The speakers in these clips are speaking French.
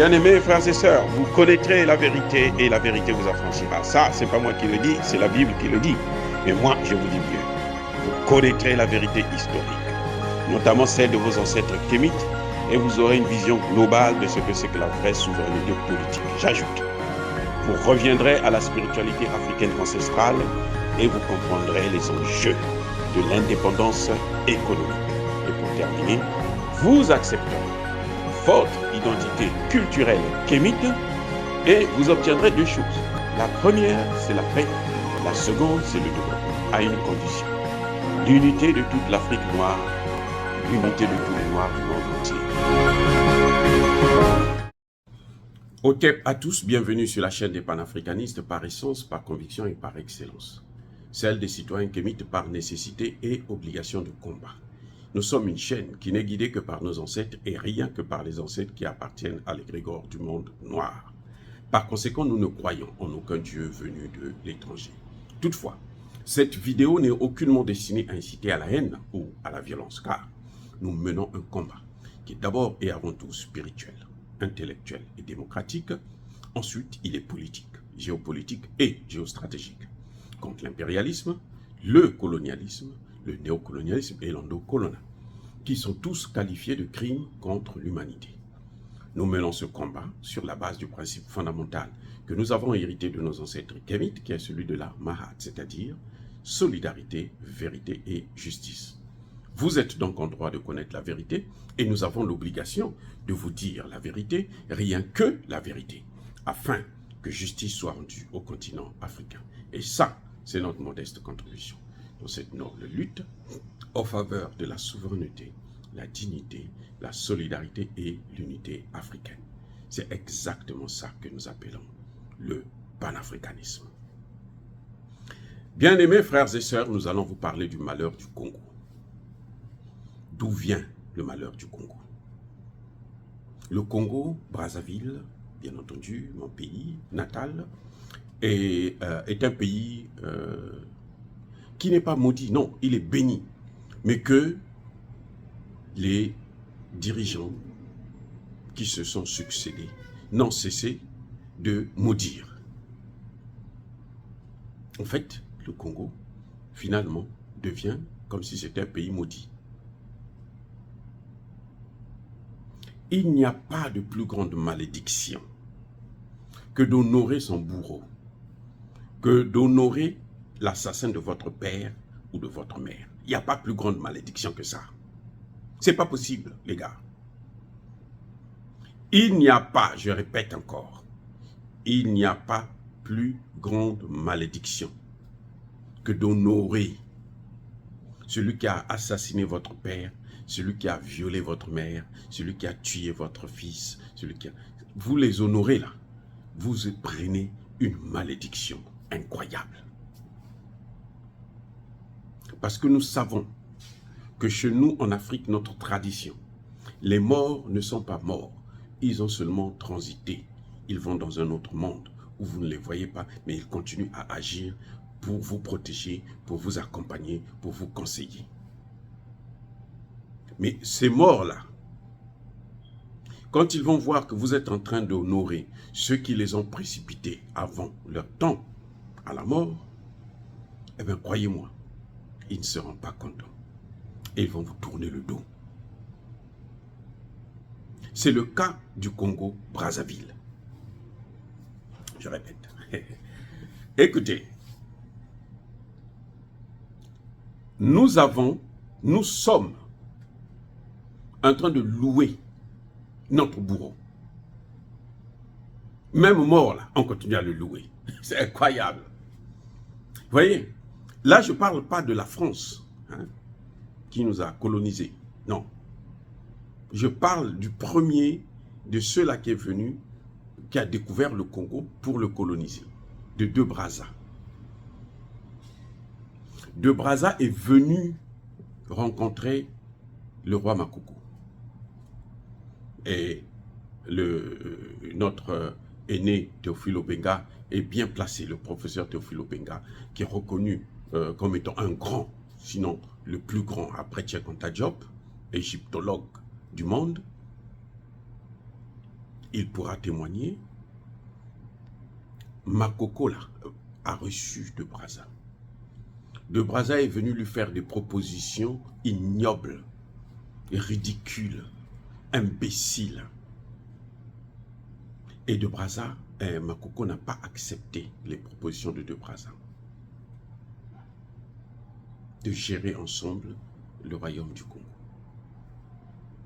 Bien-aimés frères et sœurs, vous connaîtrez la vérité et la vérité vous affranchira. Ça, c'est pas moi qui le dis, c'est la Bible qui le dit. Mais moi, je vous dis mieux. Vous connaîtrez la vérité historique, notamment celle de vos ancêtres kémites, et vous aurez une vision globale de ce que c'est que la vraie souveraineté politique. J'ajoute, vous reviendrez à la spiritualité africaine ancestrale et vous comprendrez les enjeux de l'indépendance économique. Et pour terminer, vous accepterez votre identité culturelle kémite et vous obtiendrez deux choses. La première, c'est la paix. La seconde, c'est le développement, à une condition. L'unité de toute l'Afrique noire, l'unité de tous les Noirs du monde entier. Otep à tous, bienvenue sur la chaîne des panafricanistes par essence, par conviction et par excellence. Celle des citoyens kémites par nécessité et obligation de combat. Nous sommes une chaîne qui n'est guidée que par nos ancêtres et rien que par les ancêtres qui appartiennent à l'égrégore du monde noir. Par conséquent, nous ne croyons en aucun Dieu venu de l'étranger. Toutefois, cette vidéo n'est aucunement destinée à inciter à la haine ou à la violence, car nous menons un combat qui est d'abord et avant tout spirituel, intellectuel et démocratique. Ensuite, il est politique, géopolitique et géostratégique, contre l'impérialisme, le colonialisme, le néocolonialisme et l'endocolonial, qui sont tous qualifiés de crimes contre l'humanité. Nous menons ce combat sur la base du principe fondamental que nous avons hérité de nos ancêtres kémites, qui est celui de la Mahat, c'est-à-dire solidarité, vérité et justice. Vous êtes donc en droit de connaître la vérité et nous avons l'obligation de vous dire la vérité, rien que la vérité, afin que justice soit rendue au continent africain. Et ça, c'est notre modeste contribution dans cette noble lutte en faveur de la souveraineté, la dignité, la solidarité et l'unité africaine. C'est exactement ça que nous appelons le panafricanisme. Bien-aimés frères et sœurs, nous allons vous parler du malheur du Congo. D'où vient le malheur du Congo? Le Congo, Brazzaville, bien entendu, mon pays natal, est un pays qui n'est pas maudit, non, il est béni, mais que les dirigeants qui se sont succédés n'ont cessé de maudire. En fait, le Congo, finalement, devient comme si c'était un pays maudit. Il n'y a pas de plus grande malédiction que d'honorer son bourreau, que d'honorer l'assassin de votre père ou de votre mère. Il n'y a pas plus grande malédiction que ça. C'est pas possible, les gars. Il n'y a pas, je répète encore, il n'y a pas plus grande malédiction que d'honorer celui qui a assassiné votre père, celui qui a violé votre mère, celui qui a tué votre fils, celui qui a... Vous les honorez là, vous prenez une malédiction incroyable. Parce que nous savons que chez nous, en Afrique, notre tradition, les morts ne sont pas morts. Ils ont seulement transité. Ils vont dans un autre monde où vous ne les voyez pas, mais ils continuent à agir pour vous protéger, pour vous accompagner, pour vous conseiller. Mais ces morts-là, quand ils vont voir que vous êtes en train d'honorer ceux qui les ont précipités avant leur temps à la mort, eh bien, croyez-moi, ils ne seront pas contents. Et ils vont vous tourner le dos. C'est le cas du Congo-Brazzaville. Je répète. Écoutez, nous sommes en train de louer notre bourreau. Même mort, là, on continue à le louer. C'est incroyable. Vous voyez, là, je ne parle pas de la France, hein, qui nous a colonisés. Non. Je parle du premier de ceux-là qui est venu, qui a découvert le Congo pour le coloniser, de De Brazza. De Brazza est venu rencontrer le roi Makoko. Et notre aîné Théophile Obenga est bien placé, le professeur Théophile Obenga, qui est reconnu comme étant un grand, sinon le plus grand après Cheikh Anta Diop, égyptologue du monde. il pourra témoigner. Makoko là, a reçu de Brazza. De Brazza est venu lui faire des propositions ignobles, ridicules, imbéciles. Et de Brazza, Makoko n'a pas accepté les propositions de Brazza de gérer ensemble le royaume du Congo.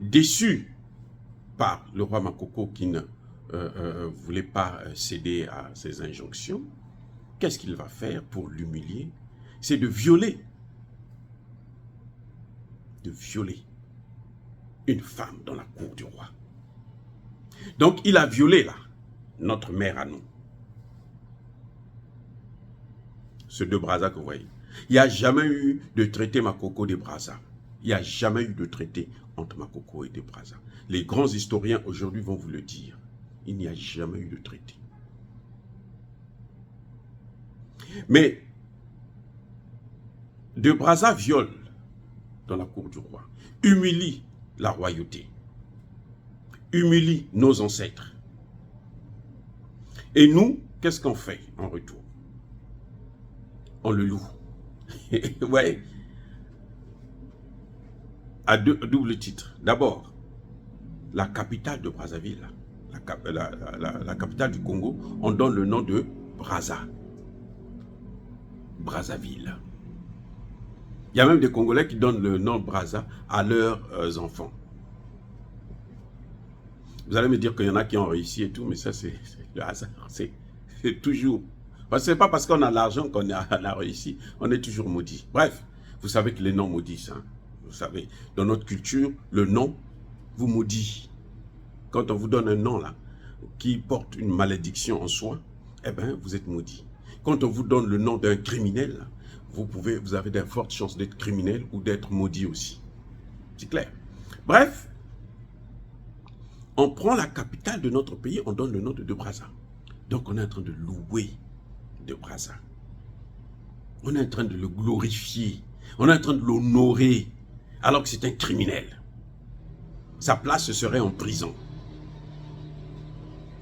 Déçu par le roi Makoko qui ne voulait pas céder à ses injonctions, qu'est-ce qu'il va faire pour l'humilier? C'est de violer une femme dans la cour du roi. Donc il a violé là, notre mère à nous. Ce de Brazza que vous voyez. Il n'y a jamais eu de traité Makoko de Brazza. Il n'y a jamais eu de traité entre Makoko et de Brazza. Les grands historiens aujourd'hui vont vous le dire. Il n'y a jamais eu de traité. Mais de Brazza viole dans la cour du roi, humilie la royauté, humilie nos ancêtres. Et nous, qu'est-ce qu'on fait en retour? On le loue. Vous voyez, à double titre. D'abord, la capitale de Brazzaville, la capitale du Congo, on donne le nom de Brazza. Brazzaville. Il y a même des Congolais qui donnent le nom Brazza à leurs enfants. Vous allez me dire qu'il y en a qui ont réussi et tout, mais ça c'est le hasard. C'est toujours... Ce n'est pas parce qu'on a l'argent qu'on a réussi, on est toujours maudit. Bref, vous savez que les noms maudissent. Hein? Vous savez, dans notre culture, le nom vous maudit. Quand on vous donne un nom là, qui porte une malédiction en soi, eh bien, vous êtes maudit. Quand on vous donne le nom d'un criminel, vous avez de fortes chances d'être criminel ou d'être maudit aussi. C'est clair. Bref, on prend la capitale de notre pays, on donne le nom de Brazza. Donc on est en train de louer de Brazza. On est en train de le glorifier. On est en train de l'honorer, alors que c'est un criminel. Sa place serait en prison.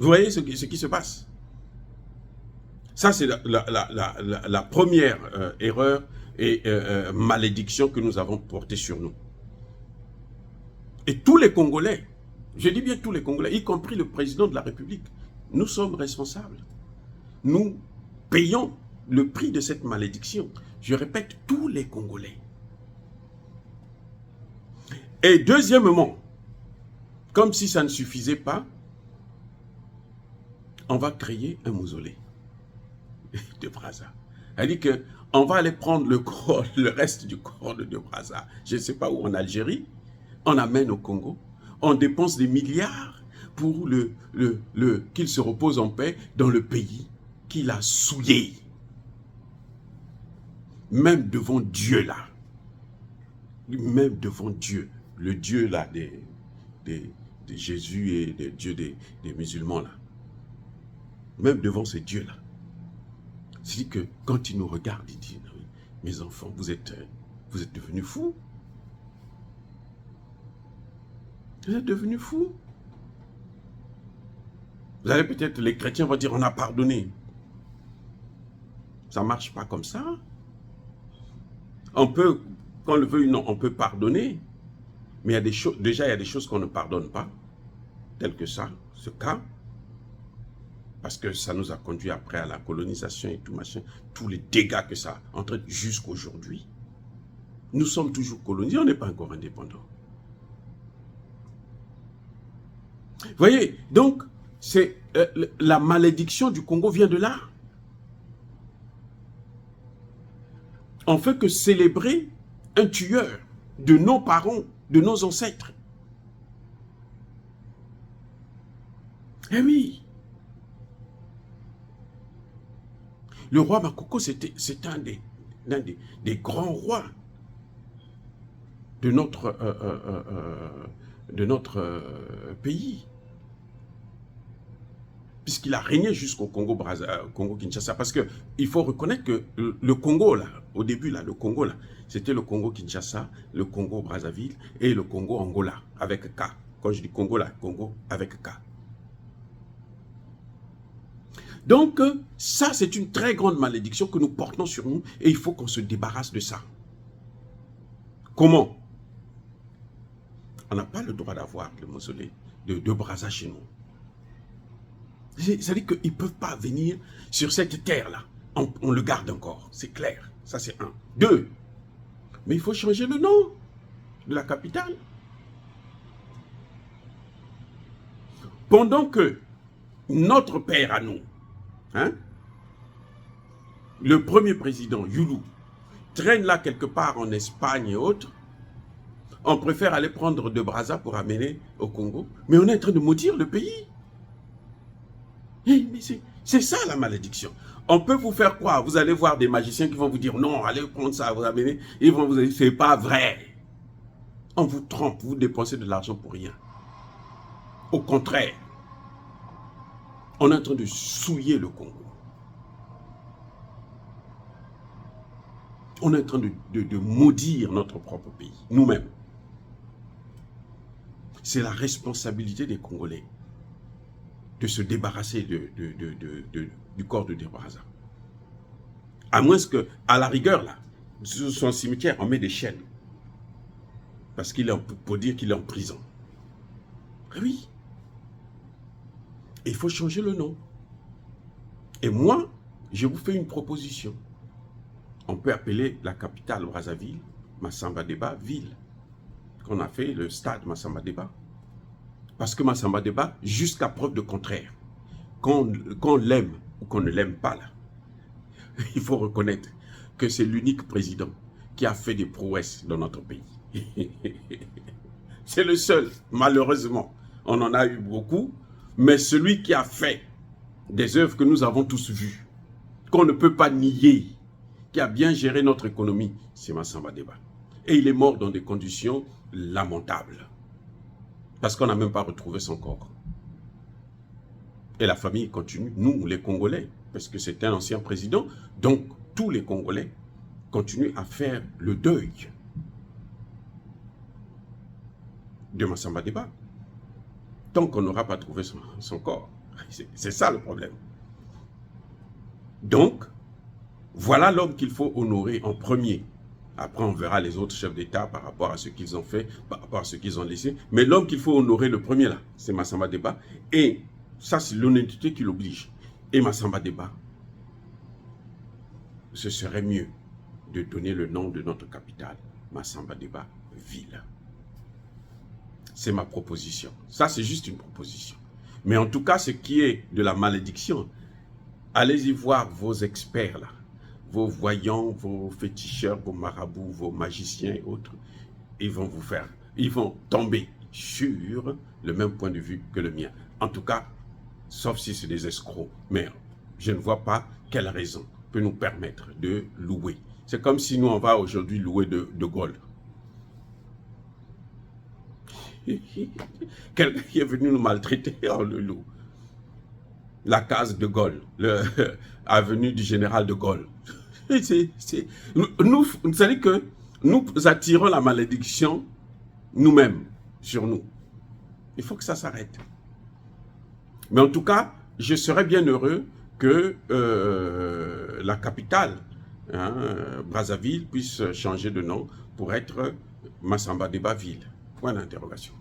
Vous voyez ce qui se passe? Ça, c'est la première erreur et malédiction que nous avons portée sur nous. Et tous les Congolais, je dis bien tous les Congolais, y compris le président de la République, nous sommes responsables. Nous payons le prix de cette malédiction. Je répète, tous les Congolais. Et deuxièmement, comme si ça ne suffisait pas, on va créer un mausolée de Brazza. C'est-à-dire qu'on va aller prendre le reste du corps de Brazza, je ne sais pas où, en Algérie, on amène au Congo, on dépense des milliards pour qu'il se repose en paix dans le pays qu'il a souillé. Même devant Dieu là, même devant Dieu, le Dieu là de Jésus et le Dieu des musulmans là, même devant ces dieux-là. C'est que quand ils nous regardent, ils disent, mes enfants, vous êtes devenus fous. Vous êtes devenus fous. Vous allez peut-être, les chrétiens vont dire, on a pardonné. Ça ne marche pas comme ça. On peut, qu'on le veuille ou non, on peut pardonner. Mais il y a des choses, déjà, il y a des choses qu'on ne pardonne pas, telles que ça, ce cas. Parce que ça nous a conduit après à la colonisation et tout machin, tous les dégâts que ça entraîne jusqu'à aujourd'hui. Nous sommes toujours colonisés, on n'est pas encore indépendants. Vous voyez, donc, la malédiction du Congo vient de là. On fait que célébrer un tueur de nos parents, de nos ancêtres. Eh oui. Le roi Makoko, c'est un des grands rois de notre pays. Puisqu'il a régné jusqu'au Congo-Kinshasa. Parce qu'il faut reconnaître que le Congo, là, au début, là, le Congo, là, c'était le Congo-Kinshasa, le Congo-Brazzaville et le Congo-Angola, avec K. Quand je dis Congo, là, Congo avec K. Donc, ça, c'est une très grande malédiction que nous portons sur nous et il faut qu'on se débarrasse de ça. Comment? On n'a pas le droit d'avoir le mausolée de Brazza chez nous. C'est-à-dire qu'ils ne peuvent pas venir sur cette terre-là. On le garde encore, c'est clair. Ça, c'est un. Deux, mais il faut changer le nom de la capitale. Pendant que notre père à nous, hein, le premier président, Youlou, traîne là quelque part en Espagne et autres, on préfère aller prendre de Brazza pour amener au Congo, mais on est en train de maudire le pays. Mais c'est ça la malédiction. On peut vous faire croire, vous allez voir des magiciens qui vont vous dire non, allez prendre ça, vous amener, ils vont vous dire c'est pas vrai. On vous trompe, vous dépensez de l'argent pour rien. Au contraire, on est en train de souiller le Congo. On est en train de maudire notre propre pays, nous-mêmes. C'est la responsabilité des Congolais de se débarrasser du corps de Brazza. À moins que, à la rigueur, là, sur son cimetière, on met des chaînes. Parce qu'il est, pour dire qu'il est en prison. Oui. Et il faut changer le nom. Et moi, je vous fais une proposition. On peut appeler la capitale Brazzaville, Massamba Deba, ville. Qu'on a fait le stade Massamba Deba. Parce que Massamba Deba, jusqu'à preuve de contraire, qu'on l'aime ou qu'on ne l'aime pas, là, il faut reconnaître que c'est l'unique président qui a fait des prouesses dans notre pays. C'est le seul, malheureusement. On en a eu beaucoup, mais celui qui a fait des œuvres que nous avons tous vues, qu'on ne peut pas nier, qui a bien géré notre économie, c'est Massamba Deba. Et il est mort dans des conditions lamentables. Parce qu'on n'a même pas retrouvé son corps. Et la famille continue, nous les Congolais, parce que c'est un ancien président, donc tous les Congolais continuent à faire le deuil de Massamba Deba. Tant qu'on n'aura pas trouvé son corps. C'est ça le problème. Donc, voilà l'homme qu'il faut honorer en premier. Après, on verra les autres chefs d'État par rapport à ce qu'ils ont fait, par rapport à ce qu'ils ont laissé. Mais l'homme qu'il faut honorer le premier là, c'est Massamba Deba. Et ça, c'est l'honnêteté qui l'oblige. Et Massamba Deba, ce serait mieux de donner le nom de notre capitale, Massamba Deba, ville. C'est ma proposition. Ça, c'est juste une proposition. Mais en tout cas, ce qui est de la malédiction, allez-y voir vos experts là. Vos voyants, vos féticheurs, vos marabouts, vos magiciens et autres, ils vont tomber sur le même point de vue que le mien. En tout cas, sauf si c'est des escrocs. Mais je ne vois pas quelle raison peut nous permettre de louer. C'est comme si nous, on va aujourd'hui louer de Gaulle. Quelqu'un qui est venu nous maltraiter, on le loue. La case de Gaulle, l'avenue du général de Gaulle. Vous savez que nous attirons la malédiction nous-mêmes, sur nous. Il faut que ça s'arrête. Mais en tout cas, je serais bien heureux que la capitale, hein, Brazzaville, puisse changer de nom pour être Massamba Deba ville. Point d'interrogation.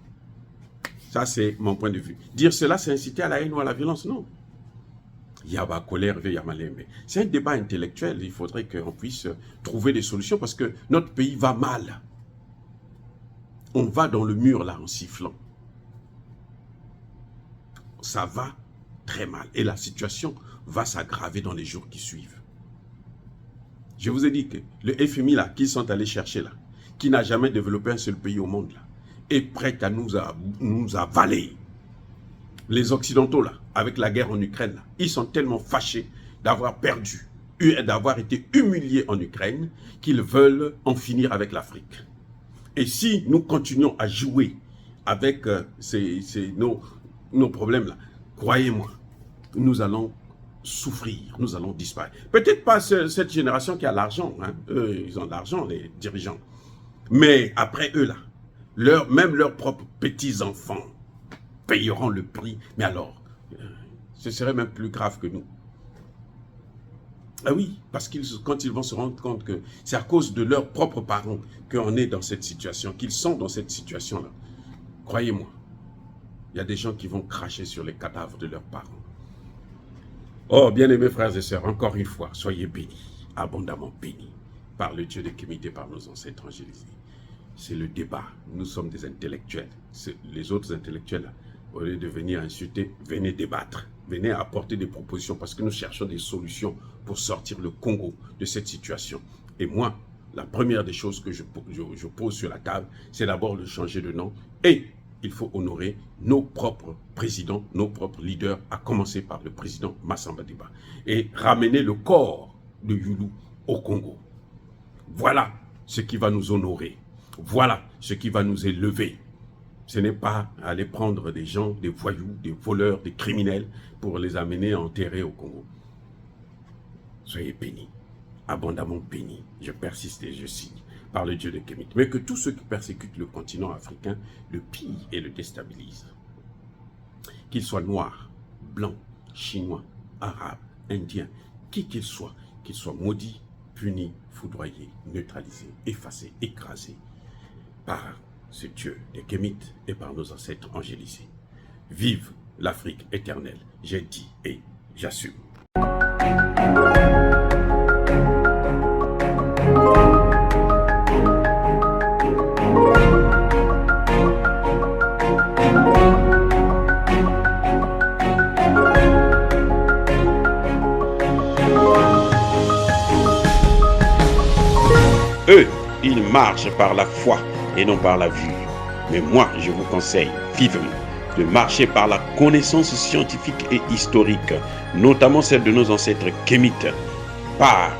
Ça, c'est mon point de vue. Dire cela, c'est inciter à la haine ou à la violence, non. Yaba colère, Yamalembe. C'est un débat intellectuel. Il faudrait qu'on puisse trouver des solutions parce que notre pays va mal. On va dans le mur là en sifflant. Ça va très mal. Et la situation va s'aggraver dans les jours qui suivent. Je vous ai dit que le FMI là, qu'ils sont allés chercher là, qui n'a jamais développé un seul pays au monde là, est prêt à nous avaler. Les Occidentaux, là, avec la guerre en Ukraine, là, ils sont tellement fâchés d'avoir perdu, d'avoir été humiliés en Ukraine, qu'ils veulent en finir avec l'Afrique. Et si nous continuons à jouer avec nos problèmes-là, croyez-moi, nous allons souffrir, nous allons disparaître. Peut-être pas cette génération qui a l'argent, hein. Eux, ils ont de l'argent, les dirigeants. Mais après eux, là, même leurs propres petits-enfants payeront le prix. Mais alors, ce serait même plus grave que nous. Ah oui, parce que quand ils vont se rendre compte que c'est à cause de leurs propres parents qu'on est dans cette situation, qu'ils sont dans cette situation-là, croyez-moi, il y a des gens qui vont cracher sur les cadavres de leurs parents. Oh, bien-aimés frères et sœurs, encore une fois, soyez bénis, abondamment bénis, par le Dieu de Kémite et par nos ancêtres angélisés. C'est le débat. Nous sommes des intellectuels. Les autres intellectuels, au lieu de venir insulter, venez débattre. Venez apporter des propositions parce que nous cherchons des solutions pour sortir le Congo de cette situation. Et moi, la première des choses que je pose sur la table, c'est d'abord de changer de nom. Et il faut honorer nos propres présidents, nos propres leaders, à commencer par le président Massamba Deba. Et ramener le corps de Youlou au Congo. Voilà ce qui va nous honorer. Voilà ce qui va nous élever. Ce n'est pas aller prendre des gens, des voyous, des voleurs, des criminels pour les amener enterrer au Congo. Soyez bénis, abondamment bénis. Je persiste et je signe par le Dieu de Kémite. Mais que tous ceux qui persécutent le continent africain le pillent et le déstabilisent. Qu'ils soient noirs, blancs, chinois, arabes, indiens, qui qu'ils soient maudits, punis, foudroyés, neutralisés, effacés, écrasés par ce Dieu des Kémites et par nos ancêtres angélisés. Vive l'Afrique éternelle, j'ai dit et j'assume. Eux, ils marchent par la foi et non par la vue. Mais moi, je vous conseille vivement de marcher par la connaissance scientifique et historique, notamment celle de nos ancêtres kémites, par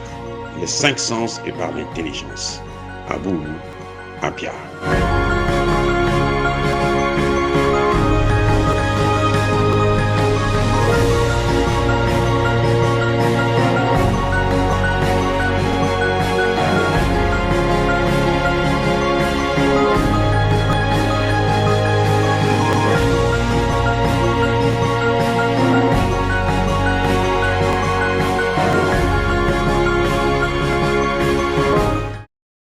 les 5 sens et par l'intelligence. Abou Abia.